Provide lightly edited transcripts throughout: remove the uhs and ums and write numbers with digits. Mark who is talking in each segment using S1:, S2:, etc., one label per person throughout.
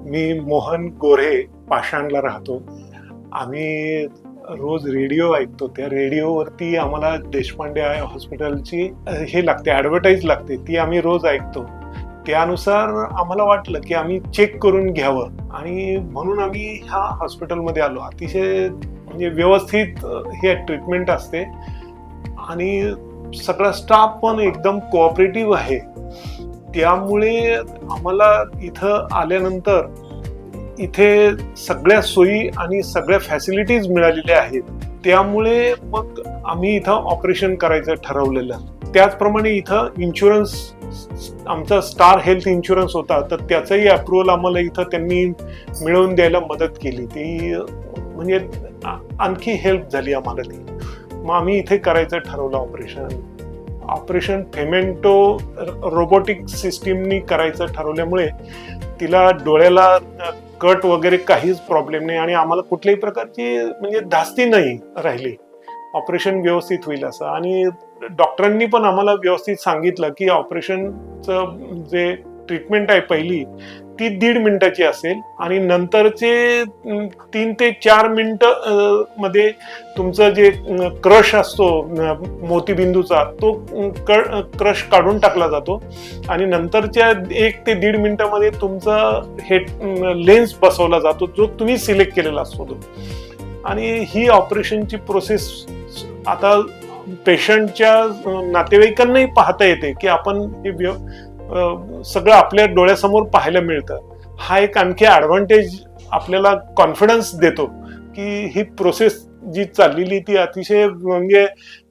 S1: मी मोहन गोरे पाषाणला राहतो. आम्ही रोज रेडिओ ऐकतो. त्या रेडिओवरती आम्हाला देशपांडे आय हॉस्पिटलची हे लागते, ॲडव्हर्टाईज लागते, ती आम्ही रोज ऐकतो. त्यानुसार आम्हाला वाटलं की आम्ही चेक करून घ्यावं आणि म्हणून आम्ही ह्या हॉस्पिटलमध्ये आलो. अतिशय म्हणजे व्यवस्थित हे ट्रीटमेंट असते आणि सगळा स्टाफ पण एकदम कोऑपरेटिव्ह आहे. त्यामुळे आम्हाला इथं आल्यानंतर इथे सगळ्या सोयी आणि सगळ्या फॅसिलिटीज मिळालेल्या आहेत. त्यामुळे मग आम्ही इथं ऑपरेशन करायचं ठरवलेलं. त्याचप्रमाणे इथं इन्शुरन्स, आमचा स्टार हेल्थ इन्शुरन्स होता, तर त्याचंही अप्रुव्हल आम्हाला इथं त्यांनी मिळवून द्यायला मदत केली. ती म्हणजे आणखी हेल्प झाली आम्हाला ती. मग आम्ही इथे करायचं ठरवलं ऑपरेशन फेमेंटो रोबोटिक सिस्टीमनी करायचं ठरवल्यामुळे तिला डोळ्याला कट वगैरे काहीच प्रॉब्लेम नाही आणि आम्हाला कुठल्याही प्रकारची म्हणजे धास्ती नाही राहिली. ऑपरेशन व्यवस्थित होईल असं. आणि डॉक्टरांनी पण आम्हाला व्यवस्थित सांगितलं की ऑपरेशनचं जे ट्रीटमेंट आहे पहिली ती 1.5 मिनिटाची असेल आणि नंतरचे 3 ते 4 मिनिटं मध्ये तुमचं जे क्रश असतो मोतीबिंदूचा, तो क्रश काढून टाकला जातो आणि नंतरच्या 1 ते 1.5 मिनिटामध्ये तुमचा हे लेन्स बसवला जातो जो तुम्ही सिलेक्ट केलेला असतो तो. आणि ही ऑपरेशनची प्रोसेस आता पेशंटच्या नातेवाईकांनाही पाहता येते की आपण हे सगळं आपल्या डोळ्यासमोर पाहायला मिळतं. हा एक आणखी ॲडव्हान्टेज आपल्याला कॉन्फिडन्स देतो की ही प्रोसेस जी चाललेली ती अतिशय म्हणजे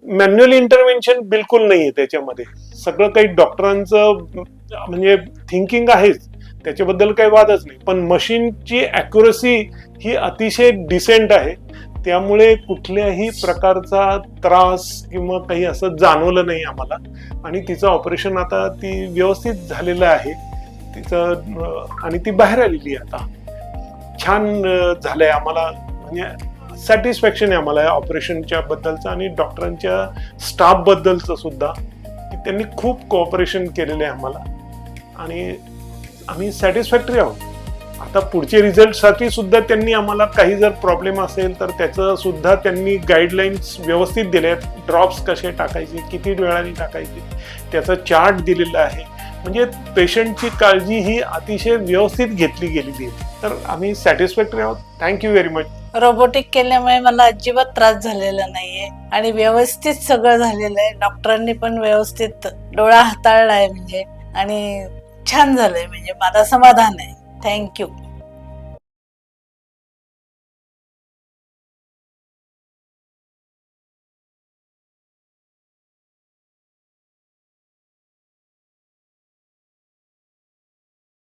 S1: मॅन्युअल इंटरव्हेन्शन बिलकुल नाहीये त्याच्यामध्ये. सगळं काही डॉक्टरांचं म्हणजे थिंकिंग आहेच, त्याच्याबद्दल काही वादच नाही, पण मशीनची ॲक्युरसी ही अतिशय डिसेंट आहे. त्यामुळे कुठल्याही प्रकारचा त्रास किंवा काही असं जाणवलं नाही आम्हाला. आणि तिचं ऑपरेशन आता ती व्यवस्थित झालेलं आहे तिचं आणि ती बाहेर आलेली आहे आता. छान झालंय आम्हाला, म्हणजे सॅटिस्फॅक्शन आहे आम्हाला या ऑपरेशनच्या बद्दलचं आणि डॉक्टरांच्या स्टाफ बद्दलचं सुद्धा, की त्यांनी खूप कोऑपरेशन केलेलं आहे आम्हाला आणि आम्ही सॅटिस्फॅक्टरी आहोत. आता पुढचे रिझल्टसाठी सुद्धा त्यांनी आम्हाला काही जर प्रॉब्लेम असेल तर त्याचं सुद्धा त्यांनी गाईडलाईन्स व्यवस्थित दिले आहेत. ड्रॉप्स कसे टाकायचे, किती वेळाने टाकायचे, त्याचा चार्ट दिलेला आहे. म्हणजे पेशंटची काळजी ही अतिशय व्यवस्थित घेतली गेलेली आहे. तर आम्ही सॅटिस्फॅक्टरी आहोत. Thank you very much.
S2: रोबोटिक केल्यामुळे मला अजिबात त्रास झालेला नाहीये आणि व्यवस्थित सगळं झालेलं आहे. डॉक्टरांनी पण व्यवस्थित डोळा हाताळलाय म्हणजे, आणि छान झालंय म्हणजे मला समाधान आहे. थँक्यू.